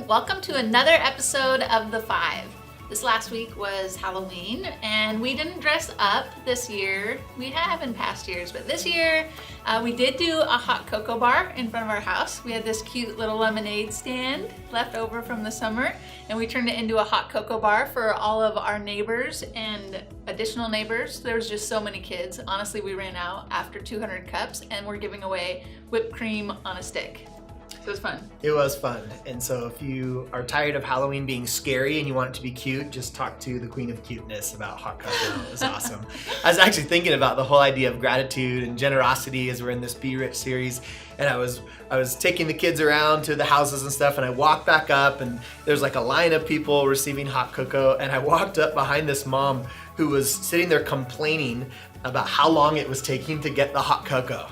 Welcome to another episode of The Five. This last week was Halloween, and we didn't dress up this year. We have in past years, but this year we did do a hot cocoa bar in front of our house. We had this cute little lemonade stand left over from the summer, and we turned it into a hot cocoa bar for all of our neighbors and additional neighbors. There was just so many kids. Honestly, we ran out after 200 cups, and we're giving away whipped cream on a stick. So it was fun. It was fun. And so if you are tired of Halloween being scary and you want it to be cute, just talk to the Queen of Cuteness about hot cocoa. It was awesome. I was actually thinking about the whole idea of gratitude and generosity as we're in this Be Rich series. And I was taking the kids around to the houses and stuff, and I walked back up and there's like a line of people receiving hot cocoa, and I walked up behind this mom who was sitting there complaining about how long it was taking to get the hot cocoa.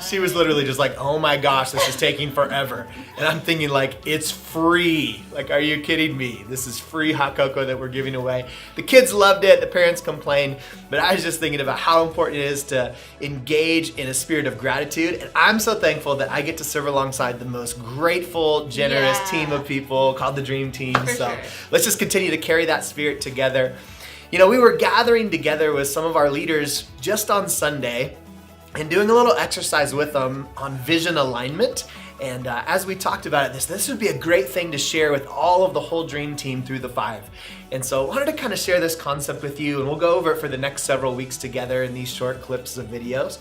She was literally just like, oh my gosh, this is taking forever. And I'm thinking like, it's free. Like, are you kidding me? This is free hot cocoa that we're giving away. The kids loved it, the parents complained, but I was just thinking about how important it is to engage in a spirit of gratitude. And I'm so thankful that I get to serve alongside the most grateful, generous team of people called the Dream Team. Let's just continue to carry that spirit together. You know, we were gathering together with some of our leaders just on Sunday and doing a little exercise with them on vision alignment. And as we talked about it, this would be a great thing to share with all of the whole Dream Team through the Five. And so I wanted to kind of share this concept with you, and we'll go over it for the next several weeks together in these short clips of videos.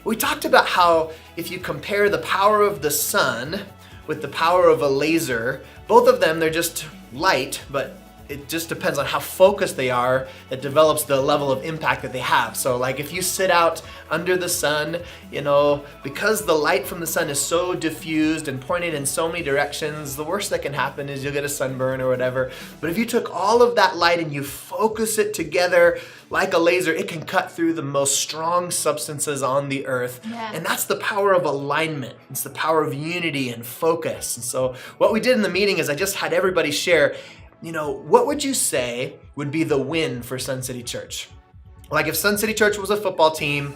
We talked about how if you compare the power of the sun with the power of a laser, both of them, they're just light, but it just depends on how focused they are that develops the level of impact that they have. So like if you sit out under the sun, you know, because the light from the sun is so diffused and pointed in so many directions, the worst that can happen is you'll get a sunburn or whatever. But if you took all of that light and you focus it together like a laser, it can cut through the most strong substances on the earth. And that's the power of alignment. It's the power of unity and focus. And so what we did in the meeting is I just had everybody share, you know, what would you say would be the win for Sun City Church? Like if Sun City Church was a football team,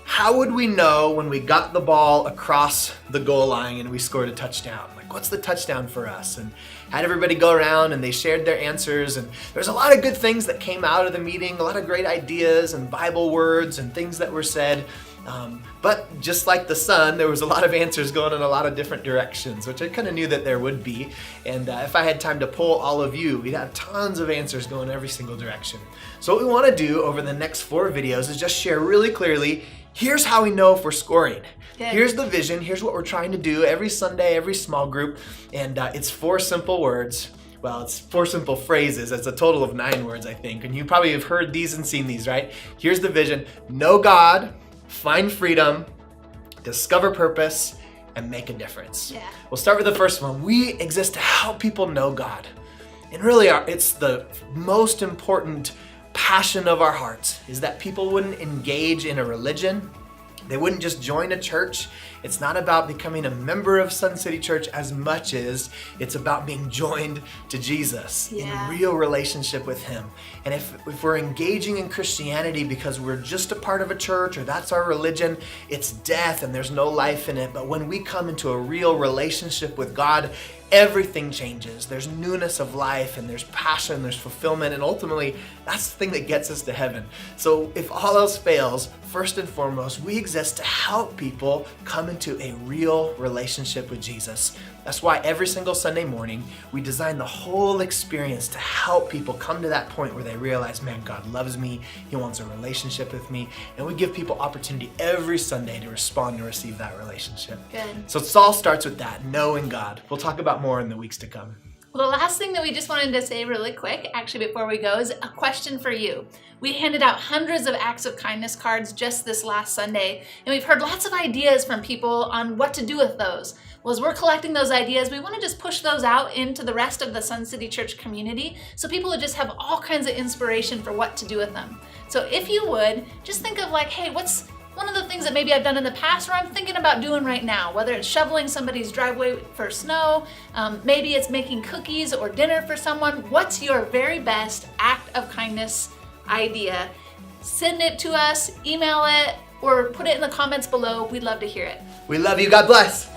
how would we know when we got the ball across the goal line and we scored a touchdown? Like, what's the touchdown for us? And had everybody go around and they shared their answers, and there's a lot of good things that came out of the meeting, a lot of great ideas and Bible words and things that were said. But just like the sun, there was a lot of answers going in a lot of different directions, which I kind of knew that there would be. And if I had time to poll all of you, we'd have tons of answers going every single direction. So what we want to do over the next 4 videos is just share really clearly, here's how we know if we're scoring. Here's the vision, here's what we're trying to do every Sunday, every small group. And it's 4 simple words. Well, it's 4 simple phrases. It's a total of 9 words, I think. And you probably have heard these and seen these, right? Here's the vision: know God, find freedom, discover purpose, and make a difference. We'll start with the first one. We exist to help people know God. And really, it's the most important passion of our hearts, is that people wouldn't engage in a religion. They wouldn't just join a church. It's not about becoming a member of Sun City Church as much as it's about being joined to Jesus in real relationship with Him. And if we're engaging in Christianity because we're just a part of a church or that's our religion, it's death and there's no life in it. But when we come into a real relationship with God, everything changes. There's newness of life and there's passion, there's fulfillment, and ultimately that's the thing that gets us to heaven. So if all else fails, first and foremost, we exist to help people come into a real relationship with Jesus. That's why every single Sunday morning, we design the whole experience to help people come to that point where they realize, man, God loves me, He wants a relationship with me, and we give people opportunity every Sunday to respond and receive that relationship. So it all starts with that, knowing God. We'll talk about more in the weeks to come. Well, the last thing that we just wanted to say really quick, actually before we go, is a question for you. We handed out hundreds of acts of kindness cards just this last Sunday, and we've heard lots of ideas from people on what to do with those. Well, as we're collecting those ideas, we want to just push those out into the rest of the Sun City Church community so people would just have all kinds of inspiration for what to do with them. So if you would, just think of like, hey, what's one of the things that maybe I've done in the past or I'm thinking about doing right now, whether it's shoveling somebody's driveway for snow, maybe it's making cookies or dinner for someone. What's your very best act of kindness idea? Send it to us, email it, or put it in the comments below. We'd love to hear it. We love you. God bless.